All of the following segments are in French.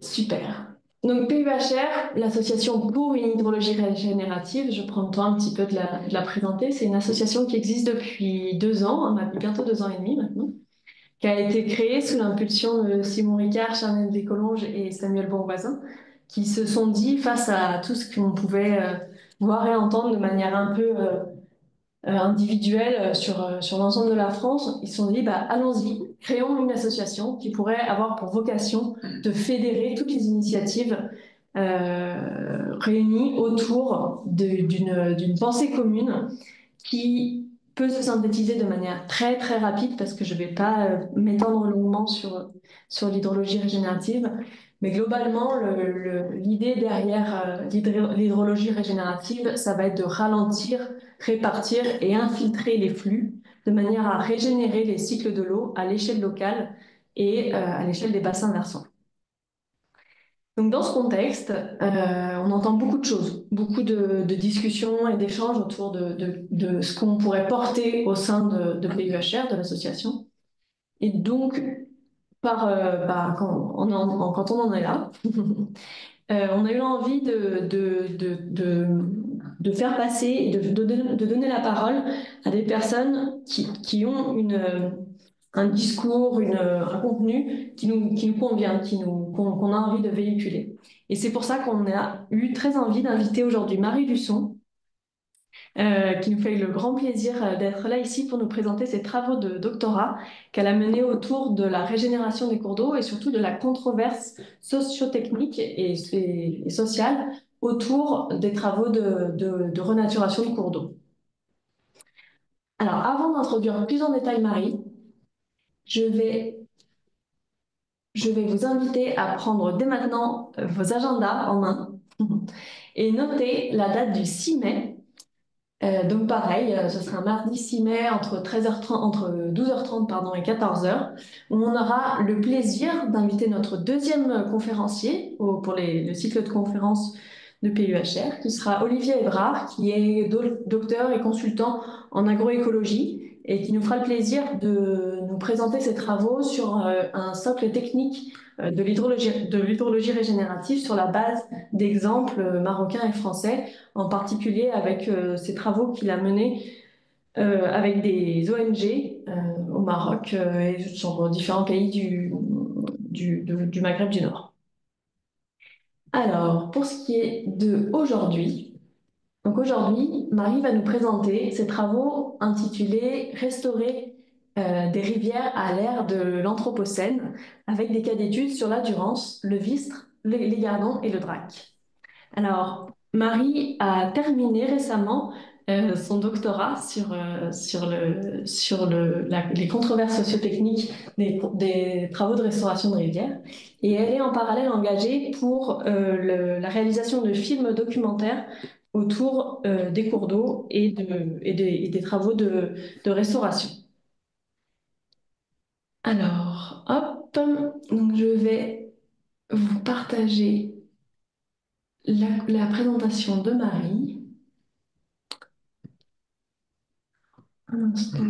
Super. Donc PUHR, l'association pour une hydrologie régénérative, je prends le temps un petit peu de la présenter. C'est une association qui existe depuis 2 ans, bientôt 2 ans et demi maintenant, qui a été créée sous l'impulsion de Simon Ricard, Charnel Descolonges et Samuel Bonvoisin, qui se sont dit face à tout ce qu'on pouvait voir et entendre de manière un peu individuelle sur l'ensemble de la France, ils se sont dit, bah, allons-y, créons une association qui pourrait avoir pour vocation de fédérer toutes les initiatives réunies autour d'une pensée commune qui peut se synthétiser de manière très très rapide parce que je ne vais pas m'étendre longuement sur l'hydrologie régénérative. Mais globalement, l'idée derrière l'hydrologie régénérative, ça va être de ralentir, répartir et infiltrer les flux de manière à régénérer les cycles de l'eau à l'échelle locale et à l'échelle des bassins versants. Donc dans ce contexte, on entend beaucoup de choses, beaucoup de discussions et d'échanges autour de ce qu'on pourrait porter au sein de PUHR, de l'association. Et donc, quand on en est là, on a eu envie de faire passer et de donner la parole à des personnes qui ont un discours, un contenu qui nous convient, qu'on a envie de véhiculer. Et c'est pour ça qu'on a eu très envie d'inviter aujourd'hui Marie Luçon, qui nous fait le grand plaisir d'être là ici pour nous présenter ses travaux de doctorat qu'elle a menés autour de la régénération des cours d'eau et surtout de la controverse sociotechnique et sociale autour des travaux de renaturation de cours d'eau. Alors, avant d'introduire plus en détail Marie, je vais, je vais vous inviter à prendre dès maintenant vos agendas en main et noter la date du 6 mai. Donc pareil, ce sera un mardi 6 mai entre 13h30, entre 12h30 pardon, et 14h, où on aura le plaisir d'inviter notre deuxième conférencier pour le cycle de conférences de PUHR, qui sera Olivier Ebrard, qui est docteur et consultant en agroécologie et qui nous fera le plaisir de nous présenter ses travaux sur un socle technique de l'hydrologie régénérative sur la base d'exemples marocains et français, en particulier avec ses travaux qu'il a menés avec des ONG au Maroc et sur différents pays du Maghreb du Nord. Alors, pour ce qui est de aujourd'hui, donc aujourd'hui, Marie va nous présenter ses travaux intitulés Restaurer des rivières à l'ère de l'Anthropocène, avec des cas d'études sur la Durance, le Vistre, les Gardons et le Drac. Alors, Marie a terminé récemment son doctorat sur les controverses sociotechniques des travaux de restauration de rivières. Et elle est en parallèle engagée pour la réalisation de films documentaires autour des cours d'eau et des travaux de restauration. Alors, hop, donc je vais vous partager la présentation de Marie. Un instant.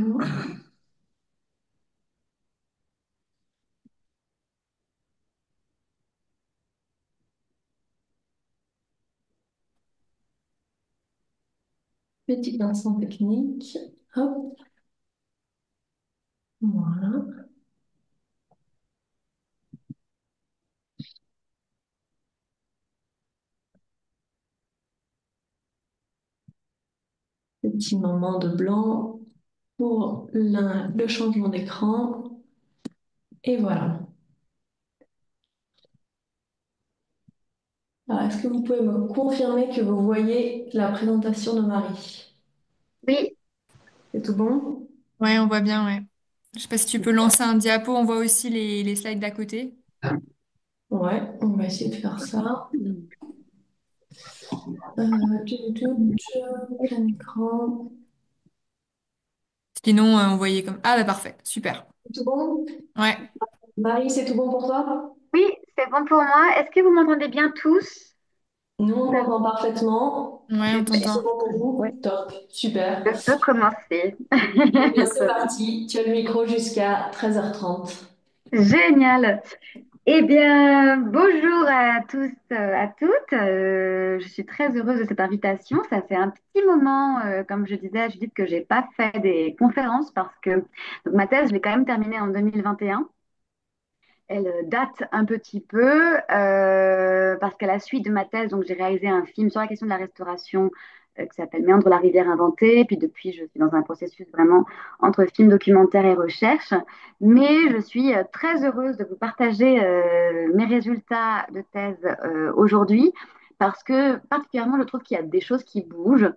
Petit instant technique. Hop, voilà. Petit moment de blanc pour le changement d'écran. Et voilà. Alors, est-ce que vous pouvez me confirmer que vous voyez la présentation de Marie? Oui, C'est tout bon? ouais, on voit bien, ouais. Je sais pas si tu peux lancer un diapo, on voit aussi les slides d'à côté. Ouais, on va essayer de faire ça. Plein écran. Sinon, on voyait comme... Ah bah parfait, super. C'est tout bon? Ouais, Marie, c'est tout bon pour toi? Oui, c'est bon pour moi. Est-ce que vous m'entendez bien tous? Nous, on t'entend parfaitement. Ouais, on Et puis, c'est t'entend. bon pour Ouais. vous? Top, super. Je peux commencer. Eh bien, c'est parti. Tu as le micro jusqu'à 13h30. Génial. Eh bien, bonjour à tous, à toutes. Je suis très heureuse de cette invitation. Ça fait un petit moment, comme je disais à Judith, que j'ai pas fait des conférences parce que donc, ma thèse, je l'ai quand même terminée en 2021. Elle date un petit peu parce qu'à la suite de ma thèse, donc j'ai réalisé un film sur la question de la restauration qui s'appelle Méandre la rivière inventée. Puis depuis, je suis dans un processus vraiment entre film documentaire et recherche. Mais je suis très heureuse de vous partager mes résultats de thèse aujourd'hui parce que particulièrement, je trouve qu'il y a des choses qui bougent.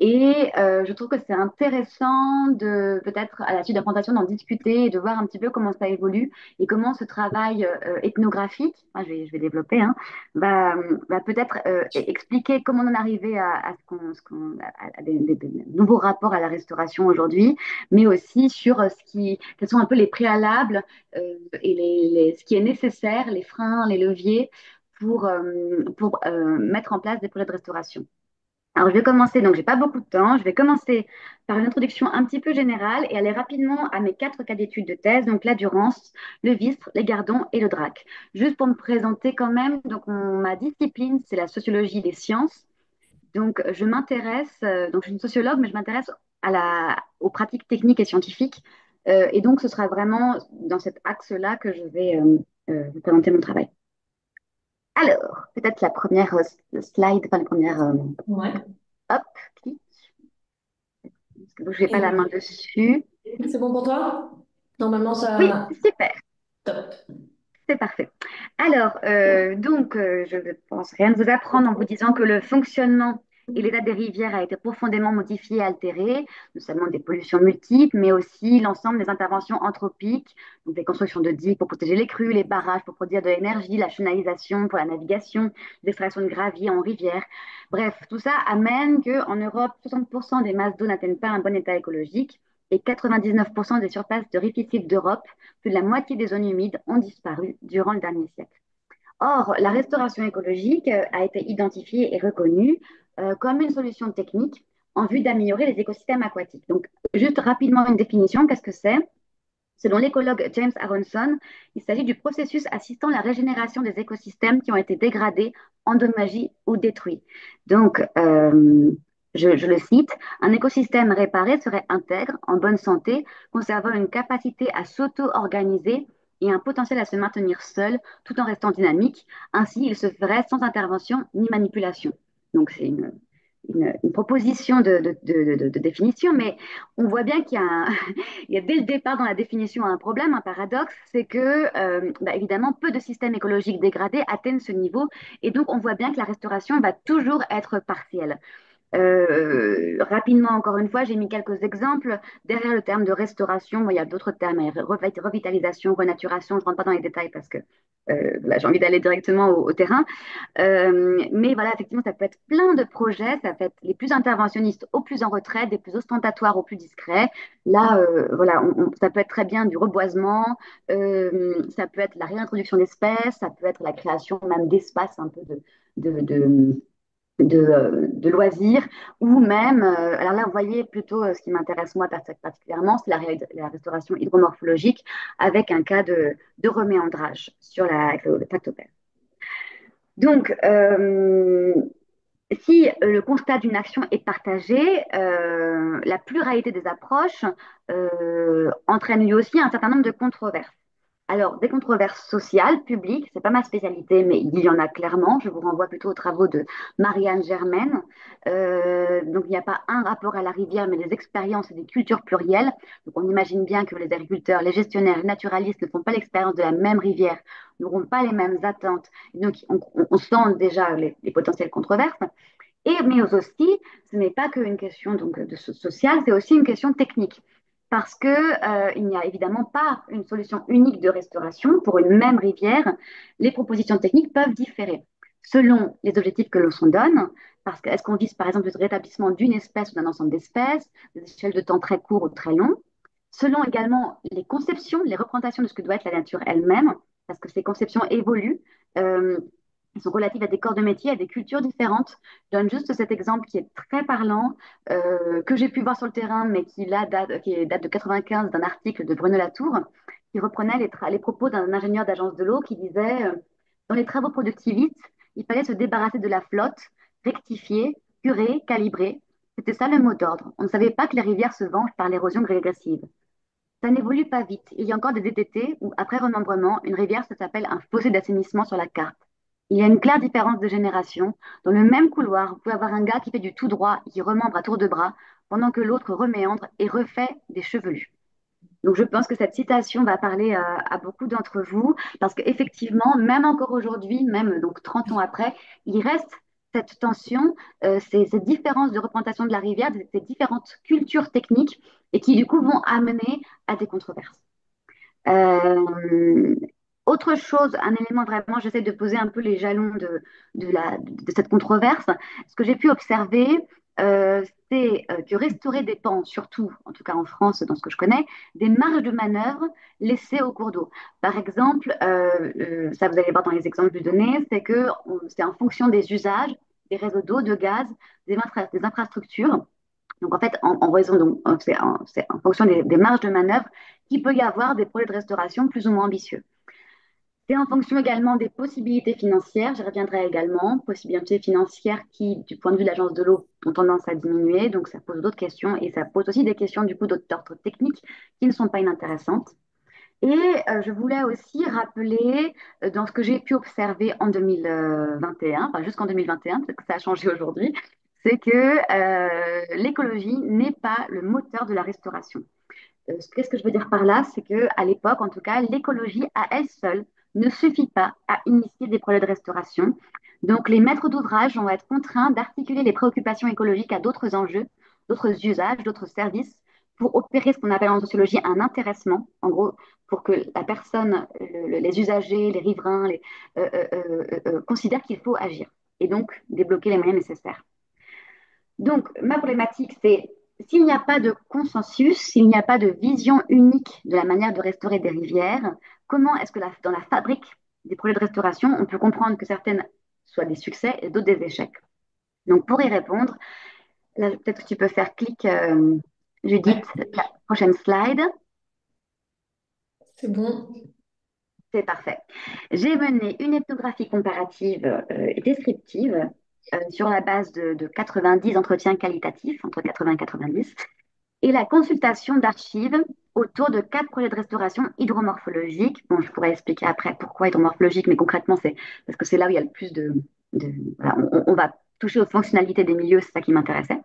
Et je trouve que c'est intéressant de peut-être à la suite de la présentation d'en discuter et de voir un petit peu comment ça évolue et comment ce travail ethnographique, moi, je vais développer, hein, va peut-être expliquer comment on en est arrivé à des nouveaux rapports à la restauration aujourd'hui, mais aussi sur quels sont un peu les préalables et ce qui est nécessaire, les freins, les leviers pour mettre en place des projets de restauration. Alors, je vais commencer, donc j'ai pas beaucoup de temps. Je vais commencer par une introduction un petit peu générale et aller rapidement à mes quatre cas d'études de thèse, donc la Durance, le Vistre, les Gardons et le Drac. Juste pour me présenter quand même, donc ma discipline, c'est la sociologie des sciences. Donc, je m'intéresse, donc je suis une sociologue, mais je m'intéresse aux pratiques techniques et scientifiques. Et donc, ce sera vraiment dans cet axe-là que je vais vous présenter mon travail. Alors, peut-être la première slide, enfin la première, Ouais. hop, clic. Donc, je n'ai pas la main Et dessus. c'est bon pour toi? Normalement, Oui, ça... super, Top. c'est parfait. Alors, je ne pense rien vous apprendre en vous disant que le fonctionnement et l'état des rivières a été profondément modifié et altéré, non seulement des pollutions multiples, mais aussi l'ensemble des interventions anthropiques, donc des constructions de digues pour protéger les crues, les barrages pour produire de l'énergie, la chenalisation pour la navigation, l'extraction de gravier en rivière. Bref, tout ça amène qu'en Europe, 60% des masses d'eau n'atteignent pas un bon état écologique et 99% des surfaces de ripiscibles d'Europe, plus de la moitié des zones humides ont disparu durant le dernier siècle. Or, la restauration écologique a été identifiée et reconnue comme une solution technique en vue d'améliorer les écosystèmes aquatiques. Donc, juste rapidement une définition, qu'est-ce que c'est? Selon l'écologue James Aronson, il s'agit du processus assistant la régénération des écosystèmes qui ont été dégradés, endommagés ou détruits. Donc, je le cite, un écosystème réparé serait intègre, en bonne santé, conservant une capacité à s'auto-organiser et un potentiel à se maintenir seul tout en restant dynamique. Ainsi, il se ferait sans intervention ni manipulation. Donc, c'est une proposition de définition, mais on voit bien qu'il y a il y a dès le départ dans la définition un problème, un paradoxe, c'est que évidemment peu de systèmes écologiques dégradés atteignent ce niveau et donc on voit bien que la restauration va toujours être partielle. Rapidement, encore une fois, j'ai mis quelques exemples. Derrière le terme de restauration, bon, il y a d'autres termes, revitalisation, renaturation, je ne rentre pas dans les détails parce que là, j'ai envie d'aller directement au terrain. Mais voilà, effectivement, ça peut être plein de projets, ça peut être les plus interventionnistes au plus en retrait, des plus ostentatoires au plus discrets. Là, voilà, ça peut être très bien du reboisement, ça peut être la réintroduction d'espèces, ça peut être la création même d'espaces un peu de, de, de loisirs, ou même, alors là, vous voyez plutôt ce qui m'intéresse moi particulièrement, c'est la restauration hydromorphologique avec un cas de reméandrage sur avec le tractopelle. Donc, si le constat d'une action est partagé, la pluralité des approches entraîne lui aussi un certain nombre de controverses. Alors, des controverses sociales, publiques, c'est pas ma spécialité, mais il y en a clairement. Je vous renvoie plutôt aux travaux de Marianne Germaine. Donc, il n'y a pas un rapport à la rivière, mais des expériences et des cultures plurielles. Donc, on imagine bien que les agriculteurs, les gestionnaires, les naturalistes ne font pas l'expérience de la même rivière, n'auront pas les mêmes attentes. Donc, on sent déjà les potentielles controverses. Mais aussi, ce n'est pas qu'une question donc, sociale, c'est aussi une question technique. Parce que, il n'y a évidemment pas une solution unique de restauration pour une même rivière. Les propositions techniques peuvent différer selon les objectifs que l'on se donne. Parce que est-ce qu'on vise par exemple le rétablissement d'une espèce ou d'un ensemble d'espèces, des échelles de temps très courts ou très longs, selon également les conceptions, les représentations de ce que doit être la nature elle-même, parce que ces conceptions évoluent. Euh, Elles sont relatives à des corps de métier, à des cultures différentes. Je donne juste cet exemple qui est très parlant, que j'ai pu voir sur le terrain, mais qui date de 95 d'un article de Bruno Latour, qui reprenait les propos d'un ingénieur d'agence de l'eau qui disait dans les travaux productivistes, il fallait se débarrasser de la flotte, rectifier, curer, calibrer. C'était ça le mot d'ordre. On ne savait pas que les rivières se vengent par l'érosion régressive. Ça n'évolue pas vite. Il y a encore des DTT où, après remembrement, une rivière, ça s'appelle un fossé d'assainissement sur la carte. Il y a une claire différence de génération. Dans le même couloir, vous pouvez avoir un gars qui fait du tout droit et qui remembre à tour de bras, pendant que l'autre reméandre et refait des chevelus. Donc, je pense que cette citation va parler à beaucoup d'entre vous, parce qu'effectivement, même encore aujourd'hui, même donc 30 ans après, il reste cette tension, ces différences de représentation de la rivière, ces différentes cultures techniques, et qui du coup vont amener à des controverses. Euh, Autre chose, un élément vraiment, j'essaie de poser un peu les jalons de cette controverse. Ce que j'ai pu observer, c'est que restaurer dépend surtout, en tout cas en France, dans ce que je connais, des marges de manœuvre laissées au cours d'eau. Par exemple, ça vous allez voir dans les exemples que je vais donner, c'est en fonction des usages, des réseaux d'eau, de gaz, des infrastructures. Donc, en fait, en raison, donc, c'est en fonction des marges de manœuvre qu'il peut y avoir des projets de restauration plus ou moins ambitieux. C'est en fonction également des possibilités financières, j'y reviendrai également, possibilités financières qui, du point de vue de l'agence de l'eau, ont tendance à diminuer, donc ça pose d'autres questions et ça pose aussi des questions du coup d'ordre technique qui ne sont pas inintéressantes. Et je voulais aussi rappeler, dans ce que j'ai pu observer en 2021, enfin jusqu'en 2021, peut-être que ça a changé aujourd'hui, c'est que l'écologie n'est pas le moteur de la restauration. Qu'est-ce que je veux dire par là? C'est qu'à l'époque, en tout cas, l'écologie à elle seule ne suffit pas à initier des projets de restauration. Donc, les maîtres d'ouvrage vont être contraints d'articuler les préoccupations écologiques à d'autres enjeux, d'autres usages, d'autres services, pour opérer ce qu'on appelle en sociologie un intéressement. En gros, pour que la personne, les usagers, les riverains, considèrent qu'il faut agir et donc débloquer les moyens nécessaires. Donc, ma problématique, c'est s'il n'y a pas de consensus, s'il n'y a pas de vision unique de la manière de restaurer des rivières, comment est-ce que dans la fabrique des projets de restauration, on peut comprendre que certaines soient des succès et d'autres des échecs? Donc, pour y répondre, là, peut-être que tu peux faire clic, Judith, Ouais, la prochaine slide. c'est bon. C'est parfait. J'ai mené une ethnographie comparative et descriptive sur la base de 90 entretiens qualitatifs, entre 80 et 90, et la consultation d'archives autour de 4 projets de restauration hydromorphologique. Bon, je pourrais expliquer après pourquoi hydromorphologique, mais concrètement, c'est parce que c'est là où il y a le plus voilà, on va toucher aux fonctionnalités des milieux, c'est ça qui m'intéressait.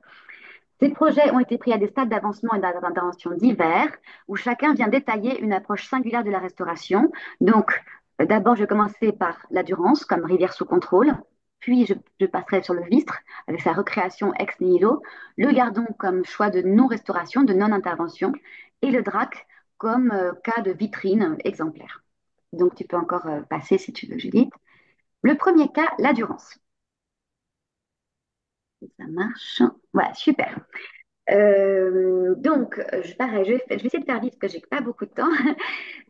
Ces projets ont été pris à des stades d'avancement et d'intervention divers, où chacun vient détailler une approche singulière de la restauration. Donc, d'abord, je vais commencer par la Durance, comme rivière sous contrôle, puis je passerai sur le Vistre, avec sa recréation ex nihilo, le Gardon comme choix de non-restauration, de non-intervention, et le Drac comme cas de vitrine exemplaire. Donc, tu peux encore passer si tu veux, Judith. Le premier cas, la Durance. Ça marche. Voilà, super. Pareil, je vais essayer de faire vite parce que j'ai pas beaucoup de temps.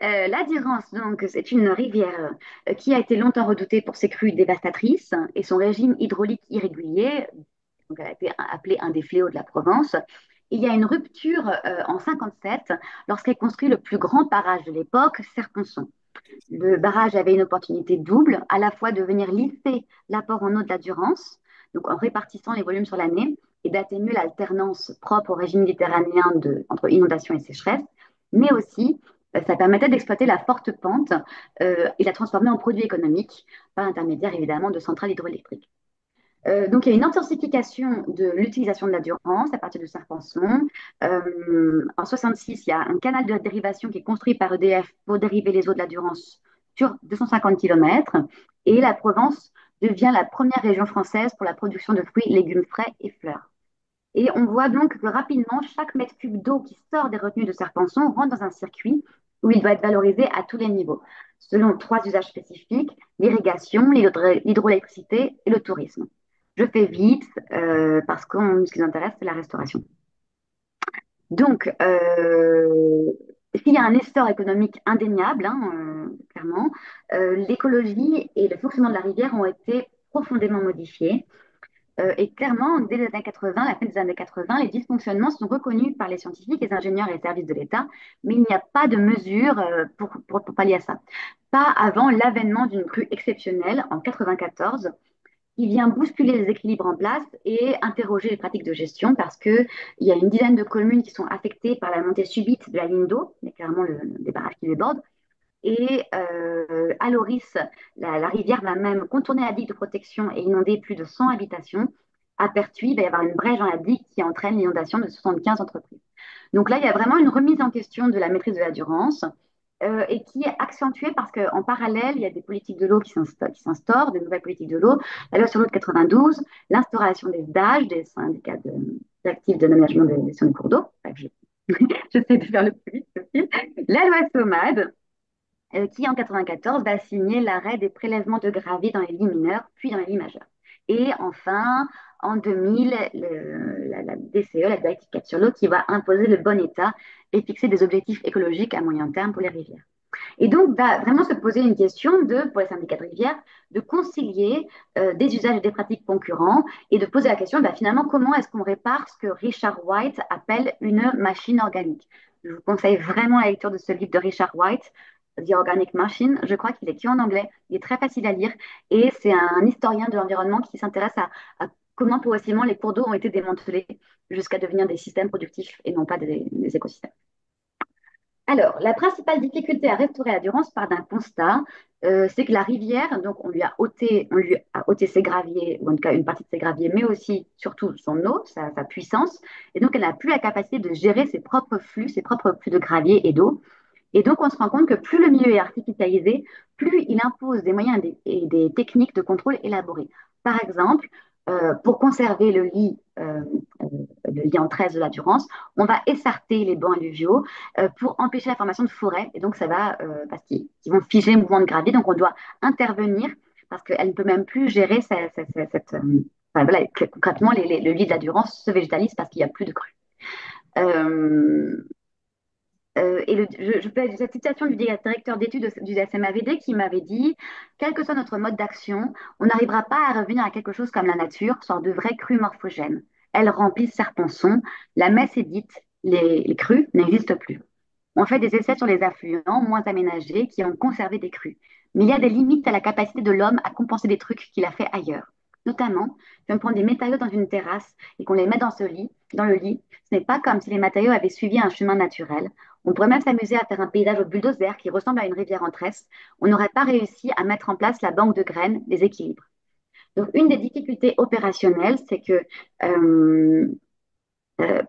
La Durance, donc, c'est une rivière qui a été longtemps redoutée pour ses crues dévastatrices et son régime hydraulique irrégulier. Donc, elle a été appelée un des fléaux de la Provence. Il y a une rupture en 57 lorsqu'elle construit le plus grand barrage de l'époque, Serponçon. Le barrage avait une opportunité double, à la fois de venir lisser l'apport en eau de la Durance, donc en répartissant les volumes sur l'année, et d'atténuer l'alternance propre au régime méditerranéen entre inondation et sécheresse, mais aussi ça permettait d'exploiter la forte pente et la transformer en produit économique par l'intermédiaire évidemment de centrales hydroélectriques. Donc, il y a une intensification de l'utilisation de la Durance à partir de Serpenson. En 66, il y a un canal de dérivation qui est construit par EDF pour dériver les eaux de la Durance sur 250 km. Et la Provence devient la première région française pour la production de fruits, légumes frais et fleurs. Et on voit donc que rapidement, chaque mètre cube d'eau qui sort des retenues de Serpenson rentre dans un circuit où il doit être valorisé à tous les niveaux, selon 3 usages spécifiques, l'irrigation, l'hydroélectricité et le tourisme. Je fais vite parce que ce qui nous intéresse, c'est la restauration. Donc, s'il y a un essor économique indéniable, hein, clairement, l'écologie et le fonctionnement de la rivière ont été profondément modifiés. Et clairement, dès les années 80, la fin des années 80, les dysfonctionnements sont reconnus par les scientifiques, les ingénieurs et les services de l'État, mais il n'y a pas de mesures pour pallier à ça. Pas avant l'avènement d'une crue exceptionnelle en 94 qui vient bousculer les équilibres en place et interroger les pratiques de gestion parce qu'il y a une dizaine de communes qui sont affectées par la montée subite de la ligne d'eau, il y a clairement des barrages qui débordent. Et à Loris, la rivière va même contourner la digue de protection et inonder plus de 100 habitations. À Pertuis, il va y avoir une brèche dans la digue qui entraîne l'inondation de 75 entreprises. Donc là, il y a vraiment une remise en question de la maîtrise de la Durance et qui est accentuée parce qu'en parallèle, il y a des politiques de l'eau qui s'instaurent, des nouvelles politiques de l'eau, la loi sur l'eau de 92, l'instauration des SDAGE, des syndicats d'actifs de management de gestion des cours d'eau. J'essaie de faire le plus vite possible. La loi SOMAD, qui en 94 va signer l'arrêt des prélèvements de gravier dans les lits mineurs, puis dans les lits majeurs. Et enfin, en 2000, la DCE, la directive 4 sur l'eau, qui va imposer le bon état et fixer des objectifs écologiques à moyen terme pour les rivières. Et donc, va vraiment se poser une question pour les syndicats de rivières, de concilier des usages et des pratiques concurrents et de poser la question, finalement, comment est-ce qu'on répare ce que Richard White appelle une machine organique. Je vous conseille vraiment la lecture de ce livre de Richard White, The Organic Machine. Je crois qu'il est écrit en anglais, il est très facile à lire et c'est un historien de l'environnement qui s'intéresse à comment progressivement les cours d'eau ont été démantelés jusqu'à devenir des systèmes productifs et non pas des écosystèmes. Alors, la principale difficulté à restaurer la Durance part d'un constat, c'est que la rivière, donc on lui a ôté ses graviers, ou en tout cas une partie de ses graviers, mais aussi, surtout, son eau, sa puissance, et donc elle n'a plus la capacité de gérer ses propres flux de gravier et d'eau. Et donc, on se rend compte que plus le milieu est artificialisé, plus il impose des moyens et des techniques de contrôle élaborés. Par exemple, pour conserver le lit en tresse de la Durance, on va essarter les bancs alluviaux pour empêcher la formation de forêts. Et donc, ça va, parce qu'ils vont figer le mouvement de gravier. Donc, on doit intervenir parce qu'elle ne peut même plus gérer cette. Enfin, voilà, concrètement, le lit de la Durance se végétalise parce qu'il n'y a plus de crue. Euh, je peux être cette citation du directeur d'études du SMAVD qui m'avait dit, quel que soit notre mode d'action, on n'arrivera pas à revenir à quelque chose comme la nature, sorte de vraies crues morphogènes. Elles remplissent certains sons, la messe est dite, les crues n'existent plus. On fait des essais sur les affluents moins aménagés qui ont conservé des crues. Mais il y a des limites à la capacité de l'homme à compenser des trucs qu'il a fait ailleurs. Notamment, si on prend des matériaux dans une terrasse et qu'on les met dans le lit, ce n'est pas comme si les matériaux avaient suivi un chemin naturel. On pourrait même s'amuser à faire un paysage au bulldozer qui ressemble à une rivière en tresse. On n'aurait pas réussi à mettre en place la banque de graines, des équilibres. Donc, une des difficultés opérationnelles, c'est que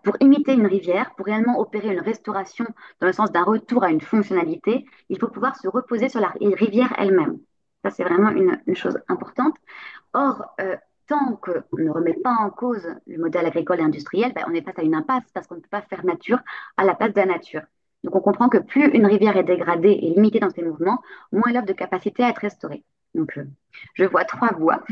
pour imiter une rivière, pour réellement opérer une restauration dans le sens d'un retour à une fonctionnalité, il faut pouvoir se reposer sur la rivière elle-même. Ça, c'est vraiment une chose importante. Or, tant qu'on ne remet pas en cause le modèle agricole et industriel, on est face à une impasse parce qu'on ne peut pas faire nature à la place de la nature. Donc, on comprend que plus une rivière est dégradée et limitée dans ses mouvements, moins elle offre de capacité à être restaurée. Donc, je vois trois voies.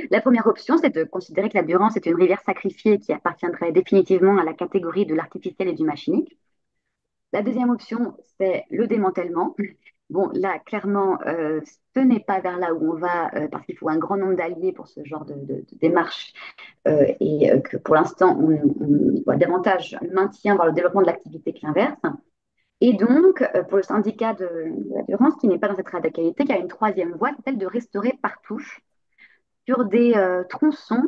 La première option, c'est de considérer que la Durance est une rivière sacrifiée qui appartiendrait définitivement à la catégorie de l'artificiel et du machinique. La deuxième option, c'est le démantèlement. Bon, là, clairement, ce n'est pas vers là où on va, parce qu'il faut un grand nombre d'alliés pour ce genre de démarche, et que pour l'instant, on voit davantage le maintien vers le développement de l'activité que l'inverse. Et donc, pour le syndicat de la Durance, qui n'est pas dans cette radicalité, il y a une troisième voie, c'est celle de restaurer par touche sur des tronçons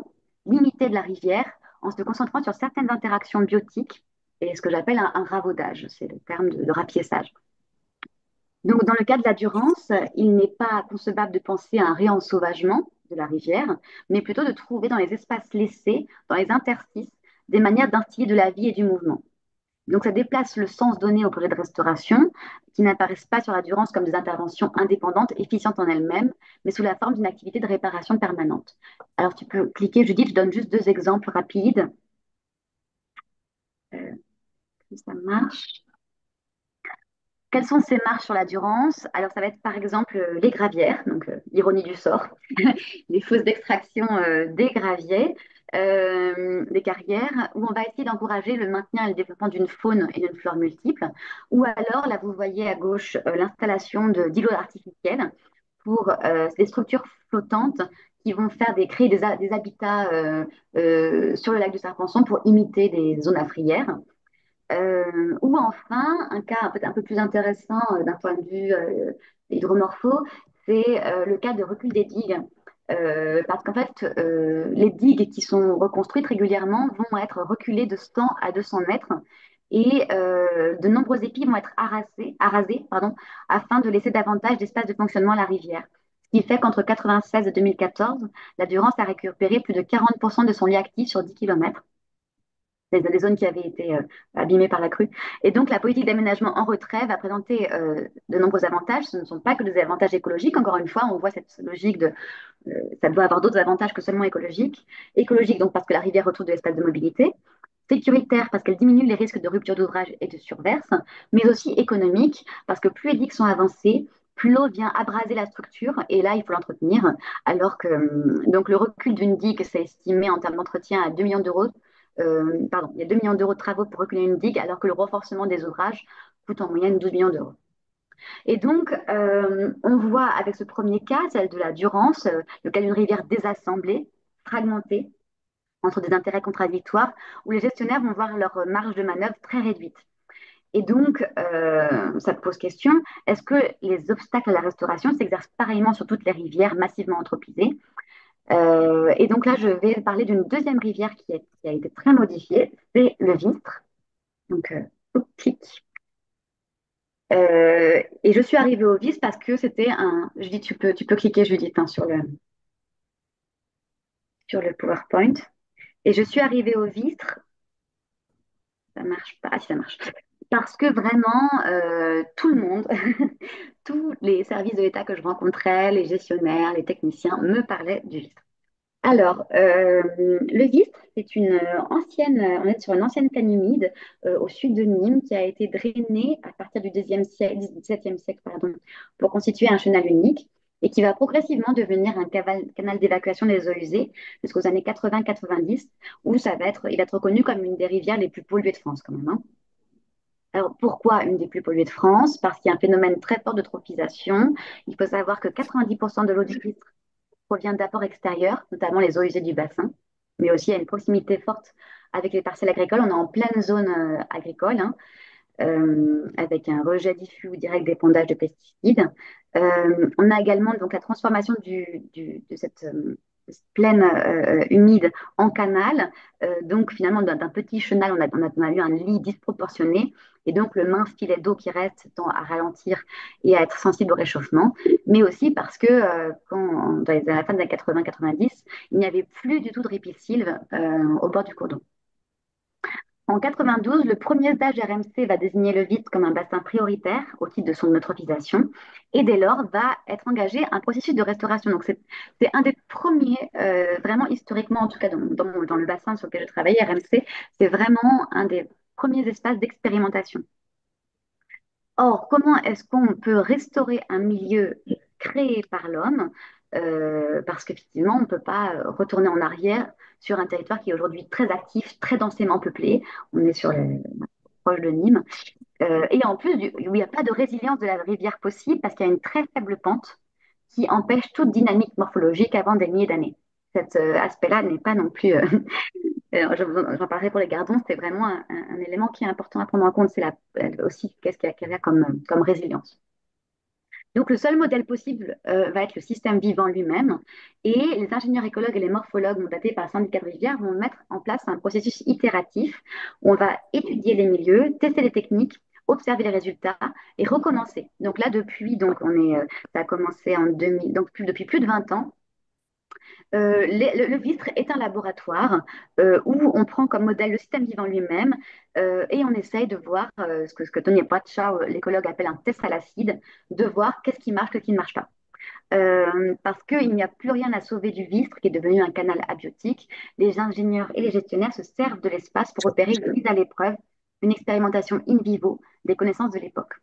limités de la rivière en se concentrant sur certaines interactions biotiques et ce que j'appelle un ravaudage, c'est le terme de rapiessage. Donc, dans le cas de la Durance, il n'est pas concevable de penser à un réensauvagement de la rivière, mais plutôt de trouver dans les espaces laissés, dans les interstices, des manières d'instiller de la vie et du mouvement. Donc, ça déplace le sens donné au projet de restauration, qui n'apparaissent pas sur la Durance comme des interventions indépendantes, efficientes en elles-mêmes, mais sous la forme d'une activité de réparation permanente. Alors, tu peux cliquer, Judith, je donne juste deux exemples rapides. Ça marche. Quelles sont ces marches sur la Durance? Alors, ça va être par exemple les gravières, donc l'ironie du sort, les fosses d'extraction des graviers, des carrières, où on va essayer d'encourager le maintien et le développement d'une faune et d'une flore multiples. Ou alors, là, vous voyez à gauche l'installation d'îlots artificiels pour des structures flottantes qui vont créer des habitats sur le lac de Serpenson pour imiter des zones afrières. Ou enfin, un cas peut-être un peu plus intéressant d'un point de vue hydromorpho, c'est le cas de recul des digues. Parce qu'en fait, les digues qui sont reconstruites régulièrement vont être reculées de 100 à 200 mètres et de nombreux épis vont être arasés, pardon, afin de laisser davantage d'espace de fonctionnement à la rivière. Ce qui fait qu'entre 1996 et 2014, la Durance a récupéré plus de 40% de son lit actif sur 10 km, des zones qui avaient été abîmées par la crue. Et donc, la politique d'aménagement en retrait va présenter de nombreux avantages. Ce ne sont pas que des avantages écologiques. Encore une fois, on voit cette logique de ça doit avoir d'autres avantages que seulement écologiques. Écologique, donc parce que la rivière retrouve de l'espace de mobilité. Sécuritaire, parce qu'elle diminue les risques de rupture d'ouvrage et de surverse. Mais aussi économique, parce que plus les digues sont avancées, plus l'eau vient abraser la structure et là, il faut l'entretenir. Alors que donc le recul d'une digue, c'est estimé en termes d'entretien à 2 millions d'euros. Pardon, il y a 2 millions d'euros de travaux pour reculer une digue, alors que le renforcement des ouvrages coûte en moyenne 12 millions d'euros. Et donc, on voit avec ce premier cas, celle de la Durance, le cas d'une rivière désassemblée, fragmentée, entre des intérêts contradictoires, où les gestionnaires vont voir leur marge de manœuvre très réduite. Et donc, ça pose question, est-ce que les obstacles à la restauration s'exercent pareillement sur toutes les rivières massivement anthropisées? Et donc là, je vais parler d'une deuxième rivière qui a été très modifiée, c'est le Vistre. Donc, clic. Et je suis arrivée au Vistre parce que c'était un. Je dis, tu peux cliquer, Judith, hein, sur le PowerPoint. Et je suis arrivée au Vistre. Ça marche pas. Ah, si, ça marche. Parce que vraiment, tout le monde, tous les services de l'État que je rencontrais, les gestionnaires, les techniciens, me parlaient du Vistre. Alors, le Vistre, c'est une ancienne, on est sur une ancienne plaine humide au sud de Nîmes qui a été drainée à partir du XVIIe siècle, pardon, pour constituer un chenal unique et qui va progressivement devenir un canal d'évacuation des eaux usées jusqu'aux années 80-90, où il va être reconnu comme une des rivières les plus polluées de France quand même, hein. Alors, pourquoi une des plus polluées de France? Parce qu'il y a un phénomène très fort de tropisation. Il faut savoir que 90% de l'eau du Vistre provient d'apports extérieurs, notamment les eaux usées du bassin, mais aussi il y a une proximité forte avec les parcelles agricoles. On est en pleine zone agricole, hein, avec un rejet diffus ou direct d'épandage de pesticides. On a également donc la transformation de cette plaine humide en canal. Donc finalement, d'un petit chenal, on a eu un lit disproportionné. Et donc le mince filet d'eau qui reste tend à ralentir et à être sensible au réchauffement. Mais aussi parce que à la fin des années 80-90, il n'y avait plus du tout de ripisylve au bord du cours d'eau. En 92, le premier stage RMC va désigner le Vistre comme un bassin prioritaire au titre de son eutrophisation et dès lors va être engagé un processus de restauration. Donc c'est un des premiers, vraiment historiquement en tout cas dans le bassin sur lequel je travaillais, RMC, c'est vraiment un des premiers espaces d'expérimentation. Or, comment est-ce qu'on peut restaurer un milieu créé par l'homme? Parce qu'effectivement, on ne peut pas retourner en arrière sur un territoire qui est aujourd'hui très actif, très densément peuplé. On est proche de Nîmes. Et en plus, où il n'y a pas de résilience de la rivière possible parce qu'il y a une très faible pente qui empêche toute dynamique morphologique avant des milliers d'années. Cet aspect-là n'est pas non plus j'en parlerai pour les gardons, c'est vraiment un élément qui est important à prendre en compte. C'est aussi qu'est-ce qu'il y a comme résilience. Donc, le seul modèle possible va être le système vivant lui-même. Et les ingénieurs écologues et les morphologues mandatés par le syndicat de rivière vont mettre en place un processus itératif où on va étudier les milieux, tester les techniques, observer les résultats et recommencer. Donc là, ça a commencé en 2000, donc depuis plus de 20 ans. Le Vistre est un laboratoire où on prend comme modèle le système vivant lui-même et on essaye de voir ce que Tony Bradshaw, l'écologue, appelle un test à l'acide, de voir qu'est-ce qui marche, qu'est-ce qui ne marche pas. Parce qu'il n'y a plus rien à sauver du Vistre, qui est devenu un canal abiotique. Les ingénieurs et les gestionnaires se servent de l'espace pour opérer une mise à l'épreuve, une expérimentation in vivo des connaissances de l'époque.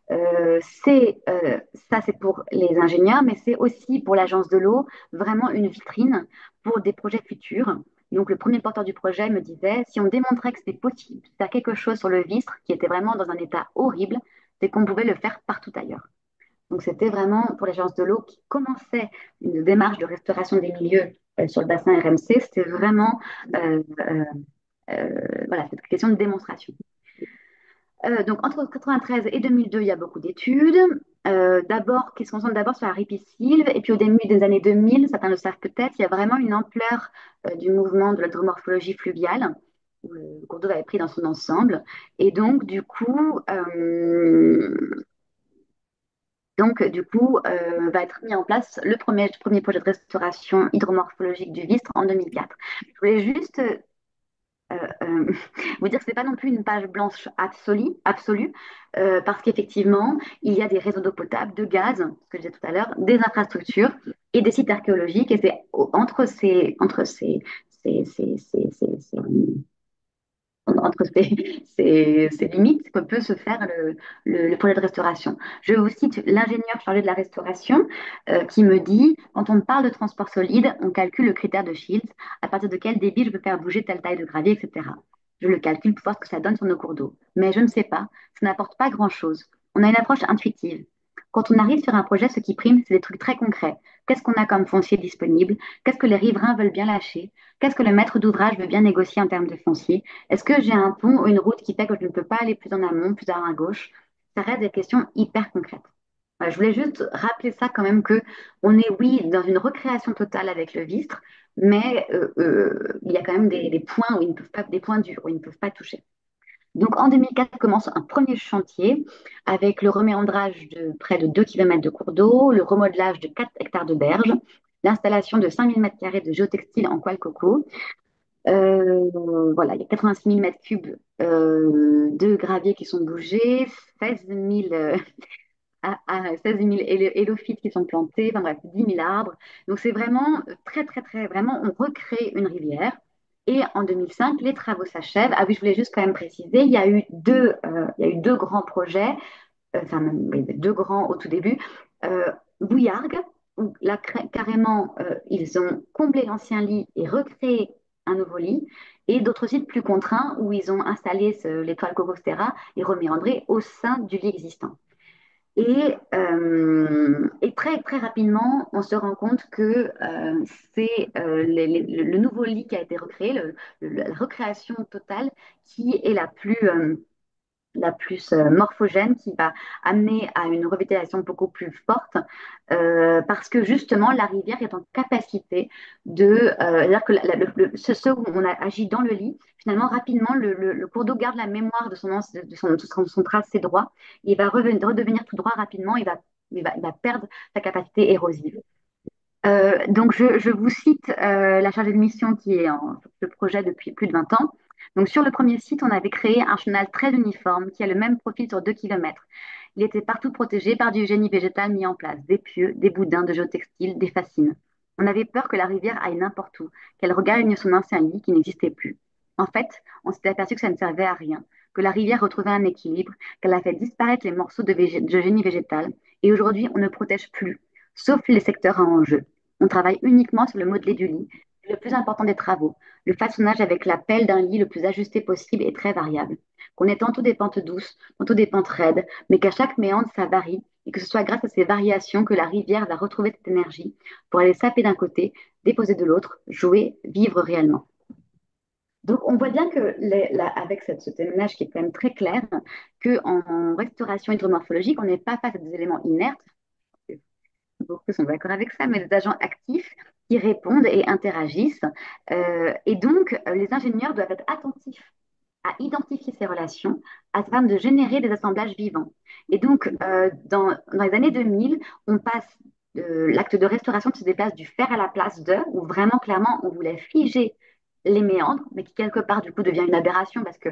Ça, c'est pour les ingénieurs, mais c'est aussi pour l'agence de l'eau vraiment une vitrine pour des projets futurs. Donc, le premier porteur du projet me disait, si on démontrait que c'était possible de faire quelque chose sur le Vistre, qui était vraiment dans un état horrible, c'est qu'on pouvait le faire partout ailleurs. Donc c'était vraiment pour l'Agence de l'eau qui commençait une démarche de restauration des milieux sur le bassin RMC. C'était vraiment voilà, cette question de démonstration. Donc entre 93 et 2002, il y a beaucoup d'études. D'abord, qui se concentrent d'abord sur la ripisylve, et puis au début des années 2000, certains le savent peut-être, il y a vraiment une ampleur du mouvement de l'hydromorphologie fluviale, où le cours d'eau va être pris dans son ensemble. Et va être mis en place le premier projet de restauration hydromorphologique du Vistre en 2004. Je voulais juste vous dire que ce n'est pas non plus une page blanche absolue parce qu'effectivement, il y a des réseaux d'eau potable, de gaz, ce que je disais tout à l'heure, des infrastructures et des sites archéologiques. Et c'est entre ces limites que peut se faire le projet de restauration. Je vous cite l'ingénieur chargé de la restauration qui me dit, quand on parle de transport solide, on calcule le critère de Shields, à partir de quel débit je peux faire bouger telle taille de gravier, etc. Je le calcule pour voir ce que ça donne sur nos cours d'eau. Mais je ne sais pas, ça n'apporte pas grand-chose. On a une approche intuitive. Quand on arrive sur un projet, ce qui prime, c'est des trucs très concrets. Qu'est-ce qu'on a comme foncier disponible? Qu'est-ce que les riverains veulent bien lâcher? Qu'est-ce que le maître d'ouvrage veut bien négocier en termes de foncier? Est-ce que j'ai un pont ou une route qui fait que je ne peux pas aller plus en amont, plus à gauche? Ça reste des questions hyper concrètes. Voilà, je voulais juste rappeler ça quand même que on est, oui, dans une recréation totale avec le Vistre, mais il y a quand même des points où ils ne peuvent pas, des points durs où ils ne peuvent pas toucher. Donc en 2004 commence un premier chantier avec le reméandrage de près de 2 km de cours d'eau, le remodelage de 4 hectares de berges, l'installation de 5000 m² de géotextile en colle coco. Voilà, il y a 86 000 mètres cubes de gravier qui sont bougés, 16 000, 16 000 hélophytes qui sont plantés, enfin bref, 10 000 arbres. Donc c'est vraiment très, très, très, vraiment, on recrée une rivière. Et en 2005, les travaux s'achèvent. Ah oui, je voulais juste quand même préciser, il y a eu deux grands projets, enfin même oui, deux grands au tout début. Bouillargues, où là, carrément, ils ont comblé l'ancien lit et recréé un nouveau lit, et d'autres sites plus contraints où ils ont installé l'étoile Cocostera et reméandré au sein du lit existant. Et très, très rapidement, on se rend compte que c'est le nouveau lit qui a été recréé, la recréation totale, qui est la plus morphogène, qui va amener à une revitalisation beaucoup plus forte, parce que justement, la rivière est en capacité c'est-à-dire que ce où on a agi dans le lit, finalement, rapidement, le cours d'eau garde la mémoire de son tracé droit, il va redevenir tout droit rapidement, il va perdre sa capacité érosive. Donc, je vous cite la chargée de mission qui est sur ce projet depuis plus de 20 ans. Donc, sur le premier site, on avait créé un chenal très uniforme qui a le même profil sur 2 km. Il était partout protégé par du génie végétal mis en place, des pieux, des boudins de géotextiles, des fascines. On avait peur que la rivière aille n'importe où, qu'elle regagne son ancien lit qui n'existait plus. En fait, on s'était aperçu que ça ne servait à rien, que la rivière retrouvait un équilibre, qu'elle a fait disparaître les morceaux de génie végétal. Et aujourd'hui, on ne protège plus, sauf les secteurs à enjeu. On travaille uniquement sur le modelé du lit, le plus important des travaux, le façonnage avec la pelle d'un lit le plus ajusté possible et très variable. Qu'on ait tantôt des pentes douces, tantôt des pentes raides, mais qu'à chaque méandre, ça varie, et que ce soit grâce à ces variations que la rivière va retrouver cette énergie pour aller saper d'un côté, déposer de l'autre, jouer, vivre réellement. Donc, on voit bien que avec ce témoignage qui est quand même très clair, qu'en restauration hydromorphologique, on n'est pas face à des éléments inertes, beaucoup sont d'accord avec ça, mais des agents actifs qui répondent et interagissent. Et donc, les ingénieurs doivent être attentifs à identifier ces relations afin de générer des assemblages vivants. Et donc, dans les années 2000, on passe l'acte de restauration qui se déplace du faire à la place de, où vraiment, clairement, on voulait figer les méandres, mais qui quelque part, du coup, devient une aberration parce que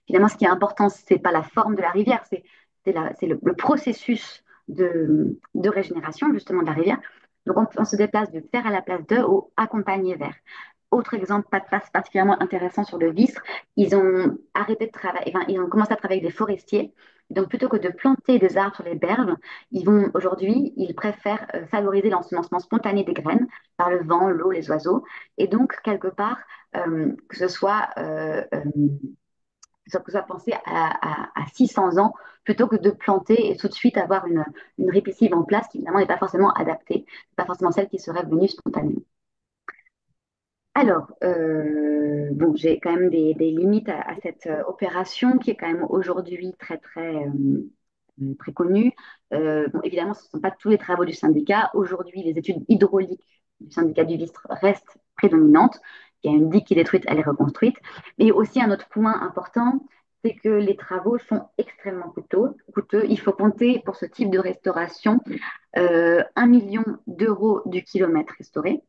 finalement, ce qui est important, c'est pas la forme de la rivière, c'est le processus de régénération, justement, de la rivière. Donc, on se déplace du faire à la place de au accompagner vers. Autre exemple, pas de face particulièrement intéressant sur le Vistre, ils ont arrêté de travailler, enfin, ils ont commencé à travailler avec des forestiers. Donc, plutôt que de planter des arbres sur les berges, ils préfèrent favoriser l'ensemencement spontané des graines par le vent, l'eau, les oiseaux. Et donc, quelque part, que ce soit que ça soit pensé à 600 ans plutôt que de planter et tout de suite avoir une ripisylve en place qui finalement n'est pas forcément adaptée, pas forcément celle qui serait venue spontanément. Alors, bon, j'ai quand même des limites à cette opération qui est quand même aujourd'hui très connue. Bon, évidemment, ce ne sont pas tous les travaux du syndicat. Aujourd'hui, les études hydrauliques du syndicat du Vistre restent prédominantes. Il y a une digue qui est détruite, elle est reconstruite. Mais aussi un autre point important, c'est que les travaux sont extrêmement coûteux. Il faut compter pour ce type de restauration 1 million d'euros du kilomètre restauré.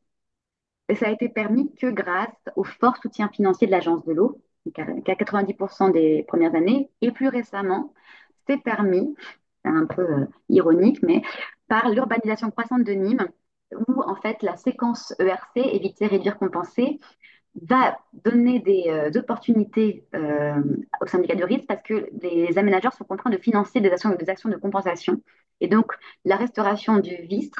Et ça a été permis que grâce au fort soutien financier de l'Agence de l'eau, qui a 90% des premières années, et plus récemment, c'est permis, c'est un peu ironique, mais par l'urbanisation croissante de Nîmes, où en fait la séquence ERC, éviter, réduire, compenser, va donner des opportunités au syndicat de risque parce que les aménageurs sont contraints de financer des actions de compensation. Et donc, la restauration du Vistre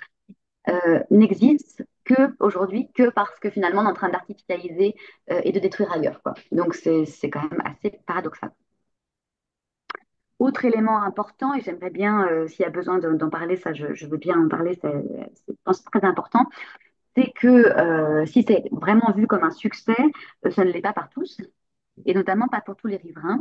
n'existe que aujourd'hui que parce que finalement on est en train d'artificialiser et de détruire ailleurs, quoi. Donc c'est quand même assez paradoxal. Autre élément important, et j'aimerais bien, s'il y a besoin d'en parler, ça je veux bien en parler, je pense que c'est très important, c'est que si c'est vraiment vu comme un succès, ça ne l'est pas par tous et notamment pas pour tous les riverains,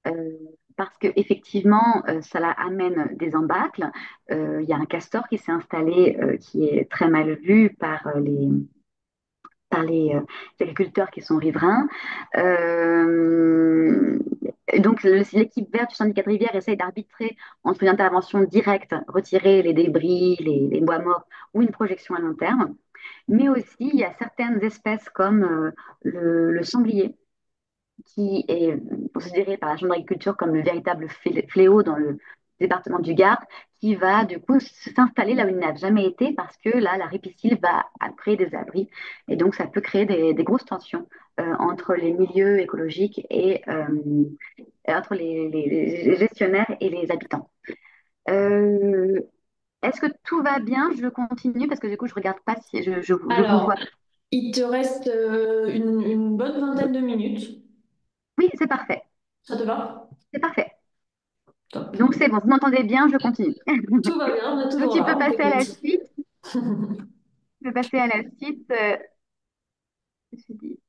euh, parce qu'effectivement, ça amène des embâcles. Il y a un castor qui s'est installé, qui est très mal vu par les agriculteurs qui sont riverains. Euh, donc, l'équipe verte du syndicat de rivière essaye d'arbitrer entre une intervention directe, retirer les débris, les bois morts, ou une projection à long terme. Mais aussi, il y a certaines espèces comme le sanglier, qui est considéré par la Chambre d'agriculture comme le véritable fléau dans le département du Gard, qui va du coup s'installer là où il n'a jamais été parce que là, la ripisylve va créer des abris et donc ça peut créer des grosses tensions entre les milieux écologiques et entre les gestionnaires et les habitants. Euh, Est-ce que tout va bien? Je continue parce que du coup, je regarde pas si je vous Alors, vois. il te reste une bonne vingtaine de minutes. Oui, c'est parfait. Ça te va? C'est parfait. Top. Donc c'est bon, vous m'entendez bien, je continue. Tout va bien, on est Donc toujours tu là, peux on passer à la t'écoute. suite. Tu peux passer à la suite. Je me suis dit-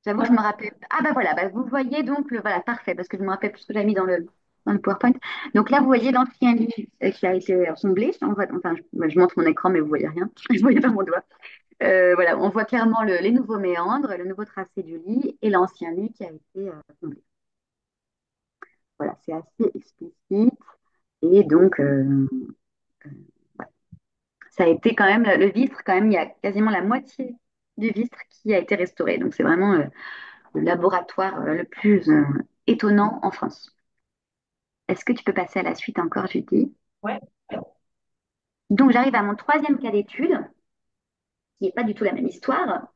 J'avoue que je me rappelle. Ah bah voilà, bah, vous voyez donc voilà, parfait, parce que je me rappelle plus ce que j'avais mis dans le PowerPoint. Donc là, vous voyez l'ancien lit qui a été assemblé. Enfin, je montre mon écran, mais vous voyez rien. Je voyais pas mon doigt. Voilà, on voit clairement les nouveaux méandres, le nouveau tracé du lit et l'ancien lit qui a été comblé. Voilà, c'est assez explicite. Et donc, voilà. Ça a été quand même le Vistre, quand même, il y a quasiment la moitié du Vistre qui a été restauré. Donc, c'est vraiment le laboratoire le plus étonnant en France. Est-ce que tu peux passer à la suite encore, Judy? Ouais. Donc, j'arrive à mon troisième cas d'étude, qui n'est pas du tout la même histoire.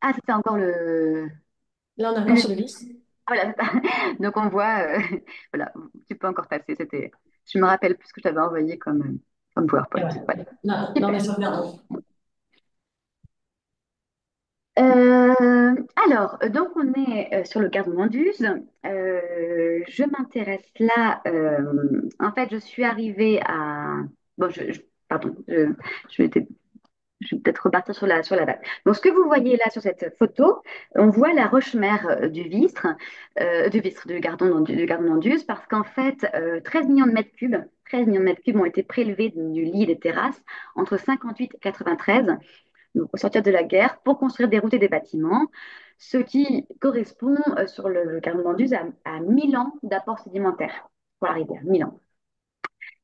Ah, c'était encore Là, on est encore le- sur le vice. voilà. Donc, on voit, voilà, tu peux encore passer. Je me rappelle plus ce que je t'avais envoyé comme Et PowerPoint. ouais. Voilà. Non, non, mais Super. ça regarde. Donc on est sur le gardon d'Anduze. Je m'intéresse là. En fait, je suis arrivée à. Bon, pardon, je vais peut-être repartir sur la date. Donc, ce que vous voyez là sur cette photo, on voit la roche-mère du gardon d'Anduze, parce qu'en fait, 13 millions de mètres cubes, 13 millions de mètres cubes ont été prélevés du lit et des terrasses entre 58 et 93 donc au sortir de la guerre, pour construire des routes et des bâtiments, ce qui correspond sur le Carnet d'Anduze à 1000 ans d'apport sédimentaire pour la rivière, 1000 ans.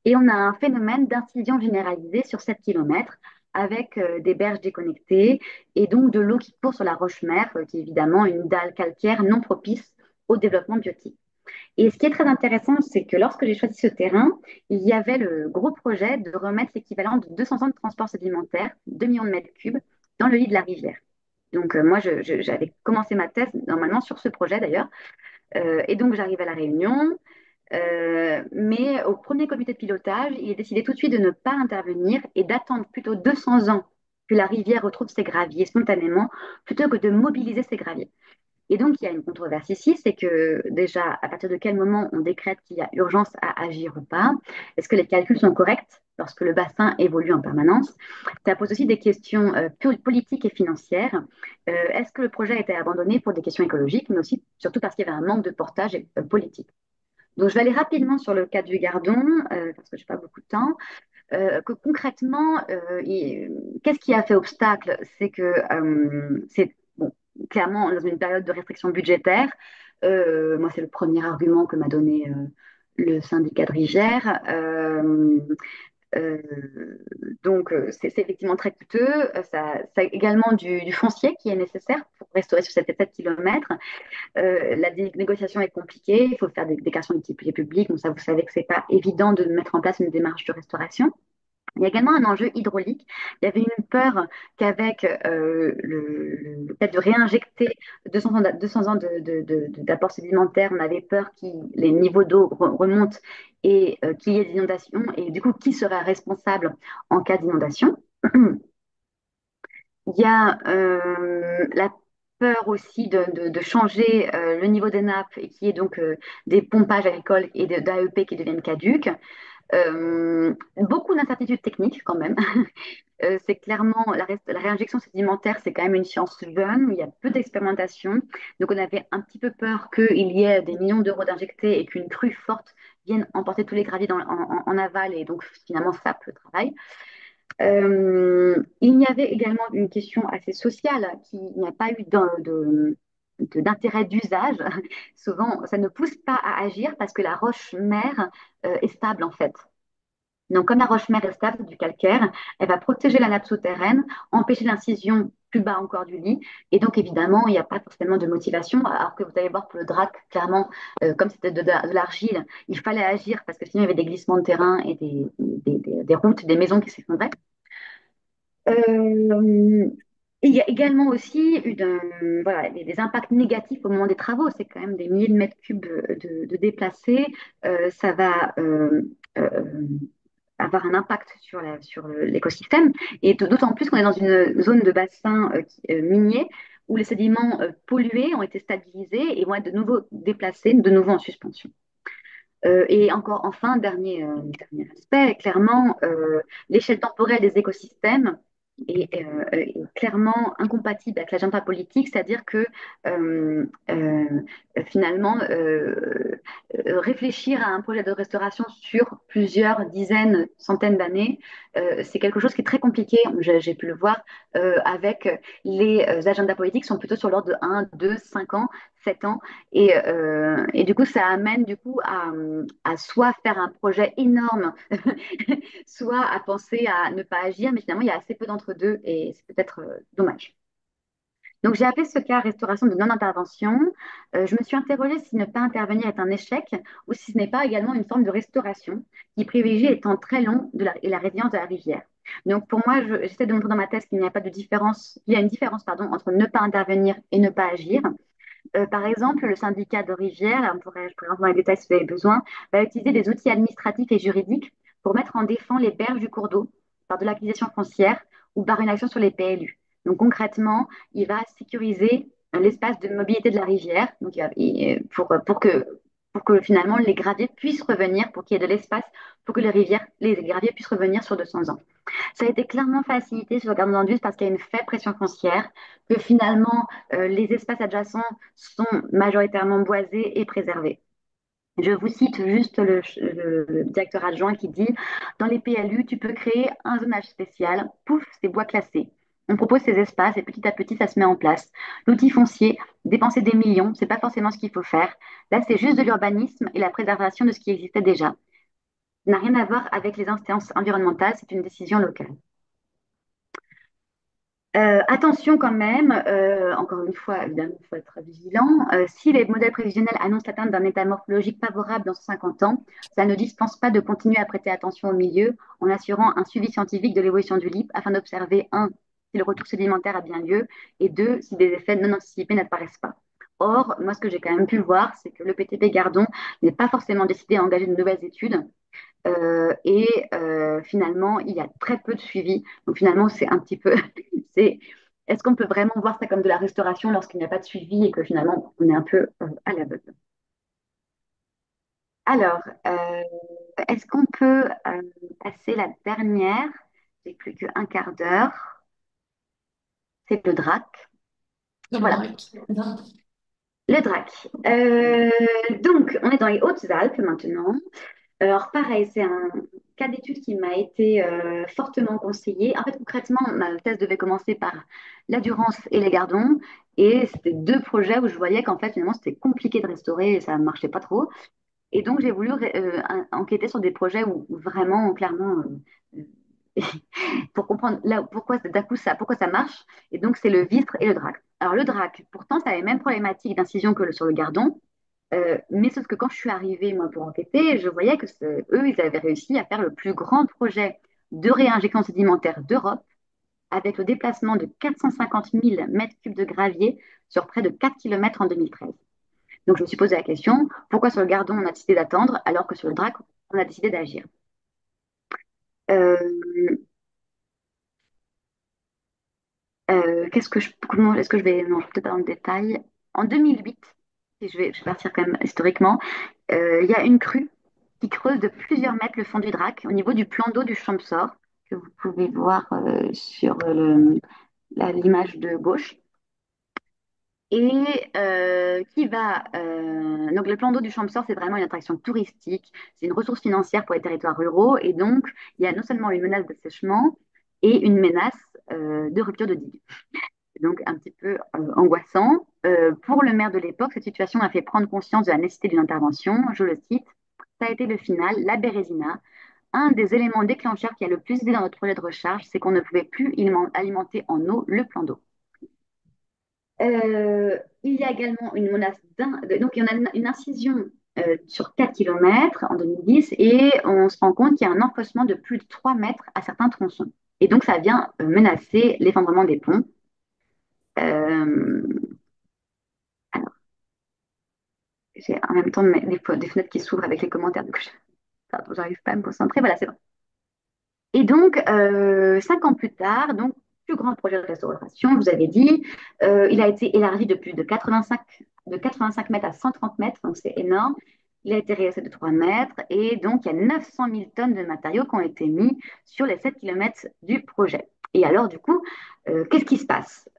Et on a un phénomène d'incision généralisée sur 7 km avec des berges déconnectées et donc de l'eau qui court sur la roche-mère, qui est évidemment une dalle calcaire non propice au développement biotique. Et ce qui est très intéressant, c'est que lorsque j'ai choisi ce terrain, il y avait le gros projet de remettre l'équivalent de 200 ans de transport sédimentaire, 2 millions de mètres cubes, dans le lit de la rivière. Donc moi, j'avais commencé ma thèse normalement sur ce projet d'ailleurs. Et donc j'arrive à La Réunion. Mais au premier comité de pilotage, il est décidé tout de suite de ne pas intervenir et d'attendre plutôt 200 ans que la rivière retrouve ses graviers spontanément, plutôt que de mobiliser ses graviers. Et donc, il y a une controverse ici, c'est que déjà, à partir de quel moment on décrète qu'il y a urgence à agir ou pas? Est-ce que les calculs sont corrects lorsque le bassin évolue en permanence? Ça pose aussi des questions politiques et financières. Est-ce que le projet a été abandonné pour des questions écologiques, mais aussi surtout parce qu'il y avait un manque de portage politique? Donc, je vais aller rapidement sur le cas du Gardon, parce que je n'ai pas beaucoup de temps. Que concrètement, qu'est-ce qui a fait obstacle? C'est que c'est bon, clairement dans une période de restriction budgétaire. Moi, c'est le premier argument que m'a donné le syndicat de Rigère. Euh, c'est effectivement très coûteux. Ça a également du foncier qui est nécessaire pour restaurer sur cette 7 km. La négociation est compliquée. Il faut faire des déclarations d'utilité publique. Donc ça, vous savez que c'est pas évident de mettre en place une démarche de restauration. Il y a également un enjeu hydraulique. Il y avait une peur qu'avec le fait de réinjecter 200 ans d'apport sédimentaire, on avait peur que les niveaux d'eau remontent et qu'il y ait des inondations. Et du coup, qui serait responsable en cas d'inondation? Il y a la peur aussi de changer le niveau des nappes et qui est donc des pompages agricoles et d'AEP qui deviennent caduques. Beaucoup d'incertitudes techniques quand même. C'est clairement la réinjection sédimentaire, c'est quand même une science jeune, où il y a peu d'expérimentation. Donc on avait un petit peu peur qu'il y ait des millions d'euros d'injectés et qu'une crue forte vienne emporter tous les graviers en aval et donc finalement sape le travail. Il y avait également une question assez sociale qui n'y a pas eu d'intérêt d'usage. Souvent, ça ne pousse pas à agir parce que la roche-mère est stable en fait. Donc, comme la roche-mère est stable, c'est du calcaire, elle va protéger la nappe souterraine, empêcher l'incision plus bas encore du lit. Et donc, évidemment, il n'y a pas forcément de motivation. Alors que vous allez voir pour le drac, clairement, comme c'était de l'argile, il fallait agir parce que sinon, il y avait des glissements de terrain et des routes, des maisons qui s'effondraient. Euh, il y a également aussi voilà, des impacts négatifs au moment des travaux. C'est quand même des milliers de mètres cubes de déplacés. Ça va euh, avoir un impact sur l'écosystème. Et d'autant plus qu'on est dans une zone de bassin minier où les sédiments pollués ont été stabilisés et vont être de nouveau déplacés, de nouveau en suspension. Et encore, enfin, dernier aspect, clairement, l'échelle temporelle des écosystèmes est clairement incompatible avec l'agenda politique, c'est-à-dire que finalement, réfléchir à un projet de restauration sur plusieurs dizaines, centaines d'années, c'est quelque chose qui est très compliqué. J'ai pu le voir avec les agendas politiques sont plutôt sur l'ordre de 1, 2, 5 ans, 7 ans. Et du coup, ça amène du coup à soit faire un projet énorme, soit à penser à ne pas agir, mais finalement, il y a assez peu d'entre deux et c'est peut-être dommage. Donc, j'ai appelé ce cas restauration de non-intervention. Je me suis interrogée si ne pas intervenir est un échec ou si ce n'est pas également une forme de restauration qui privilégie les temps très longs et la résilience de la rivière. Donc, pour moi, j'essaie de montrer dans ma thèse qu'il n'y a pas de différence, il y a une différence, pardon, entre ne pas intervenir et ne pas agir. Par exemple, le syndicat de rivière, je pourrais rentrer dans les détails si vous avez besoin, va utiliser des outils administratifs et juridiques pour mettre en défense les berges du cours d'eau par de l'acquisition foncière ou par une action sur les PLU. Donc concrètement, il va sécuriser l'espace de mobilité de la rivière donc, pour que finalement les graviers puissent revenir, pour qu'il y ait de l'espace, pour que les graviers puissent revenir sur 200 ans. Ça a été clairement facilité sur le Gardon d'Anduze parce qu'il y a une faible pression foncière, que finalement les espaces adjacents sont majoritairement boisés et préservés. Je vous cite juste le directeur adjoint qui dit, dans les PLU, tu peux créer un zonage spécial, pouf, c'est bois classé. On propose ces espaces et petit à petit, ça se met en place. L'outil foncier, dépenser des millions, c'est pas forcément ce qu'il faut faire. Là, c'est juste de l'urbanisme et la préservation de ce qui existait déjà. Ça n'a rien à voir avec les instances environnementales, c'est une décision locale. Attention quand même, encore une fois, évidemment, il faut être vigilant. Si les modèles prévisionnels annoncent l'atteinte d'un état morphologique favorable dans 50 ans, ça ne dispense pas de continuer à prêter attention au milieu en assurant un suivi scientifique de l'évolution du LIP afin d'observer, un, si le retour sédimentaire a bien lieu, et deux, si des effets non anticipés n'apparaissent pas. Or, moi, ce que j'ai quand même pu voir, c'est que le PTP Gardon n'est pas forcément décidé à engager de nouvelles études. Finalement, il y a très peu de suivi. Donc finalement, c'est un petit peu, c'est est-ce qu'on peut vraiment voir ça comme de la restauration lorsqu'il n'y a pas de suivi et que finalement on est un peu à l'aveugle? Alors, est-ce qu'on peut passer la dernière? J'ai plus qu'un quart d'heure. C'est le drac. Le Voilà, drac. Non. le drac. Donc, on est dans les Hautes-Alpes maintenant. Alors, pareil, c'est un cas d'étude qui m'a été fortement conseillé. En fait, concrètement, ma thèse devait commencer par la Durance et les Gardons. Et c'était deux projets où je voyais qu'en fait, finalement, c'était compliqué de restaurer et ça ne marchait pas trop. Et donc, j'ai voulu enquêter sur des projets où vraiment, clairement, pour comprendre là, pourquoi d'un coup pourquoi ça marche. Et donc, c'est le Vistre et le Drac. Alors, le Drac, pourtant, ça avait les mêmes problématiques d'incision que sur le Gardon. Mais sauf que quand je suis arrivée, moi, pour enquêter, je voyais que eux, ils avaient réussi à faire le plus grand projet de réinjection sédimentaire d'Europe avec le déplacement de 450 000 mètres cubes de gravier sur près de 4 kilomètres en 2013. Donc, je me suis posé la question, pourquoi sur le Gardon, on a décidé d'attendre alors que sur le Drac, on a décidé d'agir? Euh, comment est-ce que je vais, non, je vais peut-être pas dans le détail. En 2008, si je vais partir quand même historiquement, il y a une crue qui creuse de plusieurs mètres le fond du Drac au niveau du plan d'eau du Champsaur, que vous pouvez voir sur l'image de gauche. Et donc le plan d'eau du Champsaur, c'est vraiment une attraction touristique, c'est une ressource financière pour les territoires ruraux. Et donc, il y a non seulement une menace d'assèchement et une menace de rupture de digue. Donc un petit peu angoissant. Pour le maire de l'époque, cette situation a fait prendre conscience de la nécessité d'une intervention. Je le cite, ça a été le final, la Bérésina. Un des éléments déclencheurs qui a le plus aidé dans notre projet de recharge, c'est qu'on ne pouvait plus alimenter en eau le plan d'eau. Il y a également une menace donc il y en a une incision sur 4 km en 2010 et on se rend compte qu'il y a un enfoncement de plus de 3 mètres à certains tronçons. Et donc ça vient menacer l'effondrement des ponts. Euh, alors, j'ai en même temps des fenêtres qui s'ouvrent avec les commentaires, donc pardon, j'arrive pas à me concentrer. Voilà, c'est bon. Et donc, 5 ans plus tard, donc plus grand projet de restauration, je vous avez dit, il a été élargi de plus de 85 mètres à 130 mètres, donc c'est énorme. Il a été rehaussé de 3 mètres et donc il y a 900 000 tonnes de matériaux qui ont été mis sur les 7 kilomètres du projet. Et alors, du coup, qu'est-ce qui se passe?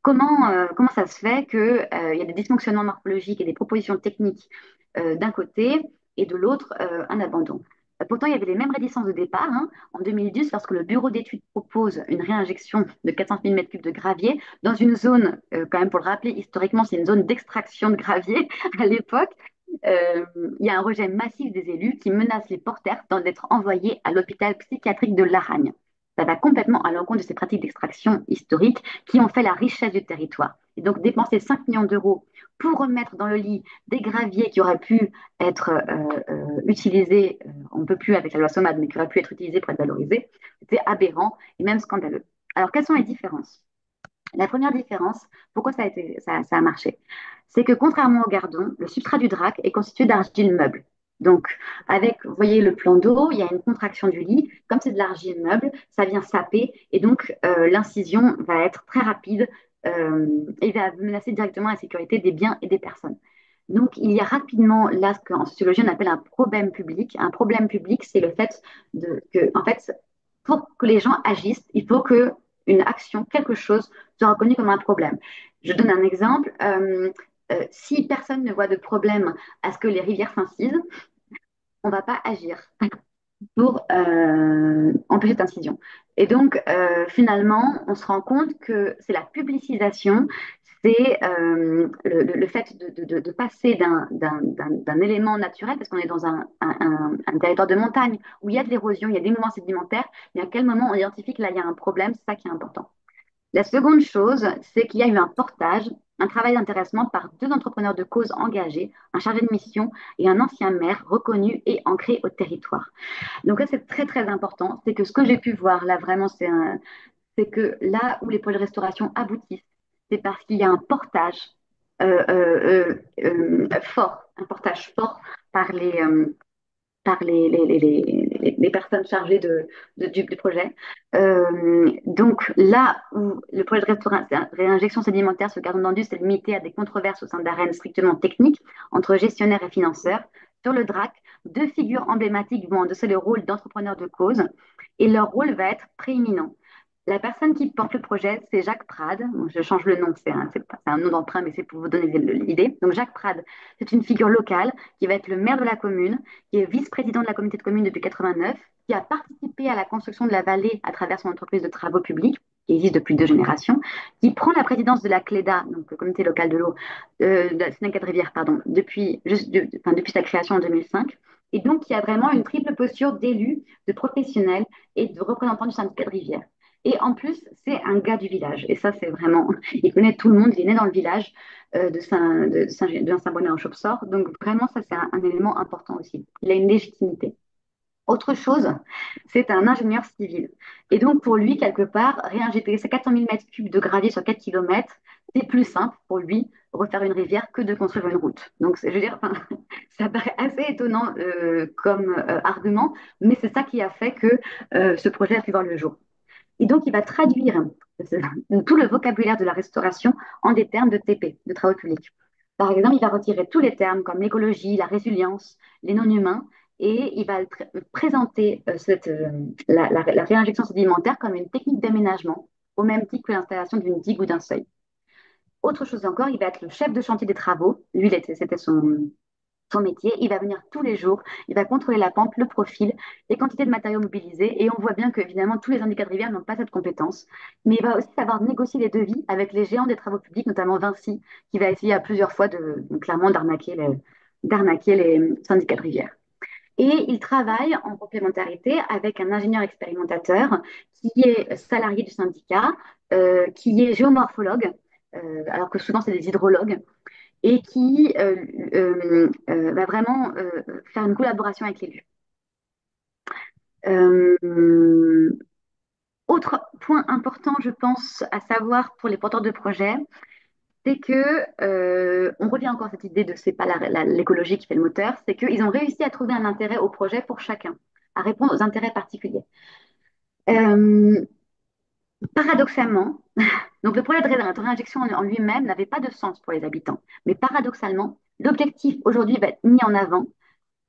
Comment ça se fait qu'il y a des dysfonctionnements morphologiques et des propositions techniques d'un côté et de l'autre, un abandon? Pourtant, il y avait les mêmes réticences de départ, hein. En 2010, lorsque le bureau d'études propose une réinjection de 400 000 mètres cubes de gravier dans une zone, quand même pour le rappeler, historiquement, c'est une zone d'extraction de gravier à l'époque, il y a un rejet massif des élus qui menacent les porteurs d'être envoyés à l'hôpital psychiatrique de Laragne. Ça va complètement à l'encontre de ces pratiques d'extraction historiques qui ont fait la richesse du territoire. Et donc, dépenser 5 millions d'euros pour remettre dans le lit des graviers qui auraient pu être utilisés, on ne peut plus avec la loi SOMAD, mais qui auraient pu être utilisés pour être valorisés, c'était aberrant et même scandaleux. Alors, quelles sont les différences? La première différence, pourquoi ça a marché, c'est que contrairement au gardon, le substrat du drac est constitué d'argile meuble. Donc, avec, vous voyez le plan d'eau, il y a une contraction du lit. Comme c'est de l'argile meuble, ça vient saper et donc l'incision va être très rapide et va menacer directement la sécurité des biens et des personnes. Donc, il y a rapidement là ce qu'en sociologie on appelle un problème public. Un problème public, c'est le fait en fait, pour que les gens agissent, il faut que une action, quelque chose, soit reconnu comme un problème. Je donne un exemple. Si personne ne voit de problème à ce que les rivières s'incisent, on ne va pas agir pour empêcher cette incision. Et donc, finalement, on se rend compte que c'est la publicisation, c'est le fait de passer d'un élément naturel, parce qu'on est dans un territoire de montagne où il y a de l'érosion, il y a des mouvements sédimentaires, mais à quel moment on identifie que là, il y a un problème, c'est ça qui est important. La seconde chose, c'est qu'il y a eu un portage, un travail d'intéressement par deux entrepreneurs de cause engagés, un chargé de mission et un ancien maire reconnu et ancré au territoire. Donc là, c'est très très important. C'est que ce que j'ai pu voir là, vraiment, c'est que là où les pôles de restauration aboutissent, c'est parce qu'il y a un portage fort, un portage fort par par les personnes chargées du projet. Donc là où le projet de réinjection sédimentaire sur gazon dendu s'est limité à des controverses au sein d'arènes strictement techniques entre gestionnaires et financeurs, sur le DRAC, deux figures emblématiques vont endosser le rôle d'entrepreneur de cause et leur rôle va être prééminent. La personne qui porte le projet, c'est Jacques Prade. Bon, je change le nom, c'est un nom d'emprunt, mais c'est pour vous donner l'idée. Donc Jacques Prade, c'est une figure locale qui va être le maire de la commune, qui est vice-président de la communauté de communes depuis 89, qui a participé à la construction de la vallée à travers son entreprise de travaux publics, qui existe depuis deux générations, qui prend la présidence de la CLEDA, donc le comité local de l'eau, de la Sénégal-Rivière, pardon, depuis sa création en 2005. Et donc, qui a vraiment une triple posture d'élu, de professionnel et de représentant du syndicat de rivière. Et en plus, c'est un gars du village. Et ça, c'est vraiment. Il connaît tout le monde. Il est né dans le village de Saint-Bonnet-en-Champsaur. Donc, vraiment, ça, c'est un élément important aussi. Il a une légitimité. Autre chose, c'est un ingénieur civil. Et donc, pour lui, quelque part, réinjecter ces 400 000 mètres cubes de gravier sur 4 kilomètres, c'est plus simple pour lui refaire une rivière que de construire une route. Donc, je veux dire, enfin, ça paraît assez étonnant comme argument, mais c'est ça qui a fait que ce projet a pu voir le jour. Et donc, il va traduire tout le vocabulaire de la restauration en des termes de TP, de travaux publics. Par exemple, il va retirer tous les termes comme l'écologie, la résilience, les non-humains, et il va présenter la réinjection sédimentaire comme une technique d'aménagement, au même titre que l'installation d'une digue ou d'un seuil. Autre chose encore, il va être le chef de chantier des travaux. Lui, c'était son métier. Il va venir tous les jours, il va contrôler la pente, le profil, les quantités de matériaux mobilisés. Et on voit bien que, évidemment, tous les syndicats de rivière n'ont pas cette compétence. Mais il va aussi savoir négocier les devis avec les géants des travaux publics, notamment Vinci, qui va essayer à plusieurs fois clairement d'arnaquer les syndicats de rivière. Et il travaille en complémentarité avec un ingénieur expérimentateur qui est salarié du syndicat, qui est géomorphologue, alors que souvent c'est des hydrologues, et qui va vraiment faire une collaboration avec l'élu. Autre point important, je pense, à savoir pour les porteurs de projets, c'est que, on revient encore à cette idée de c'est pas l'écologie qui fait le moteur, c'est qu'ils ont réussi à trouver un intérêt au projet pour chacun, à répondre aux intérêts particuliers. Paradoxalement, donc le projet de réinjection en lui-même n'avait pas de sens pour les habitants, mais paradoxalement, l'objectif aujourd'hui va être mis en avant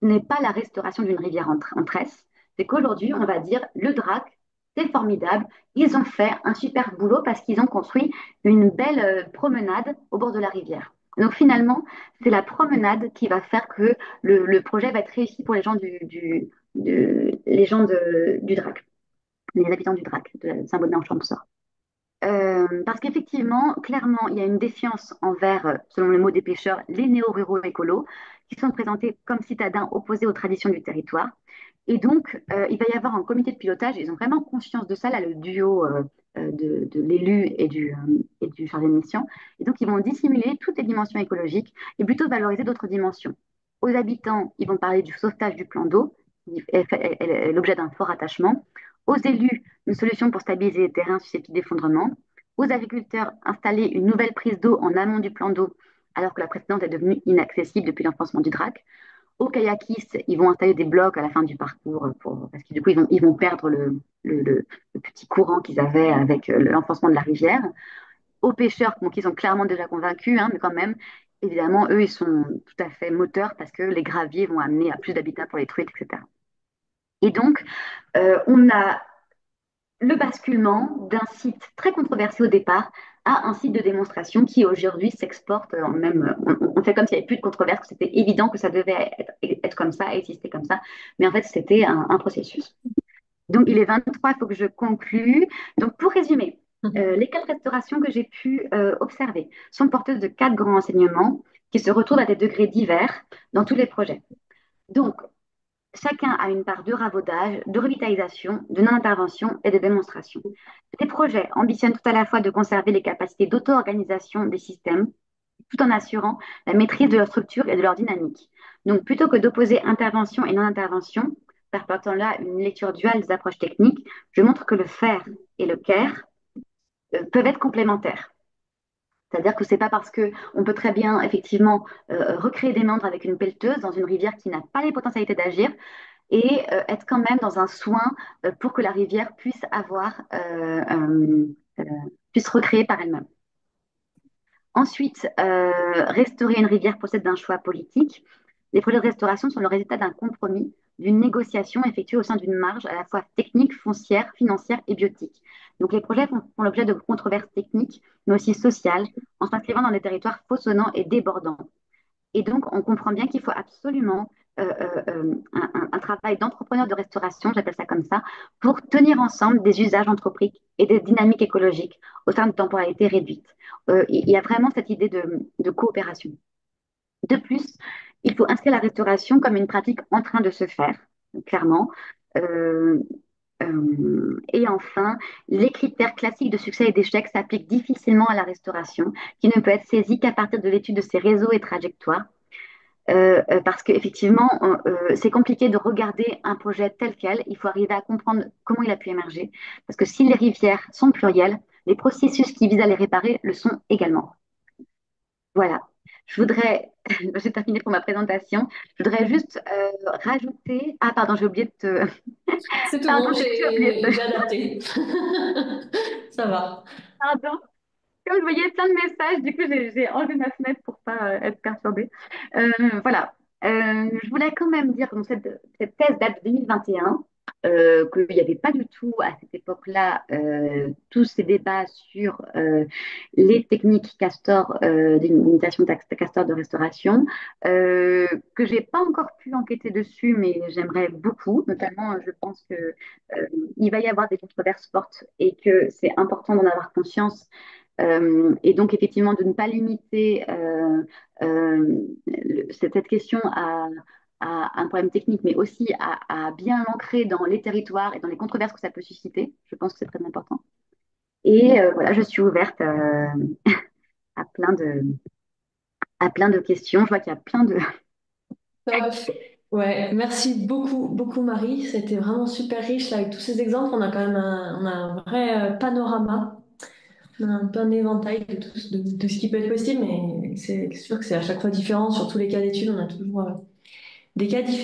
n'est pas la restauration d'une rivière en tresse, c'est qu'aujourd'hui, on va dire le DRAC, c'est formidable, ils ont fait un super boulot parce qu'ils ont construit une belle promenade au bord de la rivière. Donc finalement, c'est la promenade qui va faire que le projet va être réussi pour les gens du DRAC, les habitants du DRAC, de Saint-Bonnet-en-Champsaur. Parce qu'effectivement, clairement, il y a une défiance envers, selon les mots des pêcheurs, les néo-ruraux écolos, qui sont présentés comme citadins opposés aux traditions du territoire. Et donc, il va y avoir un comité de pilotage, ils ont vraiment conscience de ça, là, le duo de l'élu et du chargé de mission. Et donc, ils vont dissimuler toutes les dimensions écologiques et plutôt valoriser d'autres dimensions. Aux habitants, ils vont parler du sauvetage du plan d'eau, qui est l'objet d'un fort attachement. Aux élus, une solution pour stabiliser les terrains susceptibles d'effondrement. Aux agriculteurs, installer une nouvelle prise d'eau en amont du plan d'eau, alors que la précédente est devenue inaccessible depuis l'enfoncement du drac. Aux kayakistes, ils vont installer des blocs à la fin du parcours parce que du coup, ils vont perdre le petit courant qu'ils avaient avec l'enfoncement de la rivière. Aux pêcheurs, bon, qui sont clairement déjà convaincus, hein, mais quand même, évidemment, eux, ils sont tout à fait moteurs parce que les graviers vont amener à plus d'habitat pour les truites, etc. Et donc, on a le basculement d'un site très controversé au départ à un site de démonstration qui aujourd'hui s'exporte même. On fait comme s'il n'y avait plus de controverse, que c'était évident que ça devait être comme ça, exister comme ça. Mais en fait, c'était un processus. Donc, il est 23, il faut que je conclue. Donc, pour résumer, les quatre restaurations que j'ai pu observer sont porteuses de quatre grands enseignements qui se retrouvent à des degrés divers dans tous les projets. Donc, chacun a une part de ravaudage, de revitalisation, de non-intervention et de démonstration. Les projets ambitionnent tout à la fois de conserver les capacités d'auto-organisation des systèmes, tout en assurant la maîtrise de leur structure et de leur dynamique. Donc, plutôt que d'opposer intervention et non-intervention, perpétuant là une lecture duale des approches techniques, je montre que le faire et le care peuvent être complémentaires. C'est-à-dire que c'est pas parce que on peut très bien effectivement recréer des méandres avec une pelleteuse dans une rivière qui n'a pas les potentialités d'agir et être quand même dans un soin pour que la rivière puisse avoir euh, puisse recréer par elle-même. Ensuite, restaurer une rivière procède d'un choix politique. Les projets de restauration sont le résultat d'un compromis, d'une négociation effectuée au sein d'une marge à la fois technique, foncière, financière et biotique. Donc les projets font l'objet de controverses techniques, mais aussi sociales, en s'inscrivant dans des territoires fossonnants et débordants. Et donc, on comprend bien qu'il faut absolument un travail d'entrepreneur de restauration, j'appelle ça comme ça, pour tenir ensemble des usages anthropiques et des dynamiques écologiques au sein de temporalités réduites. Il y a vraiment cette idée de coopération. De plus, il faut inscrire la restauration comme une pratique en train de se faire, clairement. Euh, et enfin, les critères classiques de succès et d'échec s'appliquent difficilement à la restauration, qui ne peut être saisie qu'à partir de l'étude de ses réseaux et trajectoires. Parce qu'effectivement, c'est compliqué de regarder un projet tel quel. Il faut arriver à comprendre comment il a pu émerger. Parce que si les rivières sont plurielles, les processus qui visent à les réparer le sont également. Voilà. Je voudrais, j'ai terminé pour ma présentation. Je voudrais juste rajouter. Ah, pardon, j'ai oublié de te. C'est tout Pardon, bon, j'ai oublié de j'ai te. adapté. Ça va. Pardon. Comme je voyais plein de messages, du coup, j'ai enlevé ma fenêtre pour pas être perturbée. Voilà. Je voulais quand même dire que cette thèse date de 2021, qu'il n'y avait pas du tout à cette époque-là tous ces débats sur les techniques Castor, d'imitation Castor de restauration, que j'ai pas encore pu enquêter dessus, mais j'aimerais beaucoup. Notamment, je pense que il va y avoir des controverses fortes et que c'est important d'en avoir conscience et donc, effectivement, de ne pas limiter cette question à un problème technique, mais aussi à bien l'ancrer dans les territoires et dans les controverses que ça peut susciter. Je pense que c'est très important. Et voilà, je suis ouverte à à plein de questions. Je vois qu'il y a plein de... Top. Ouais, merci beaucoup, beaucoup Marie. C'était vraiment super riche là, avec tous ces exemples. On a quand même on a un vrai panorama, on a un peu un éventail de ce qui peut être possible, mais c'est sûr que c'est à chaque fois différent. Sur tous les cas d'études, on a toujours des cas différents.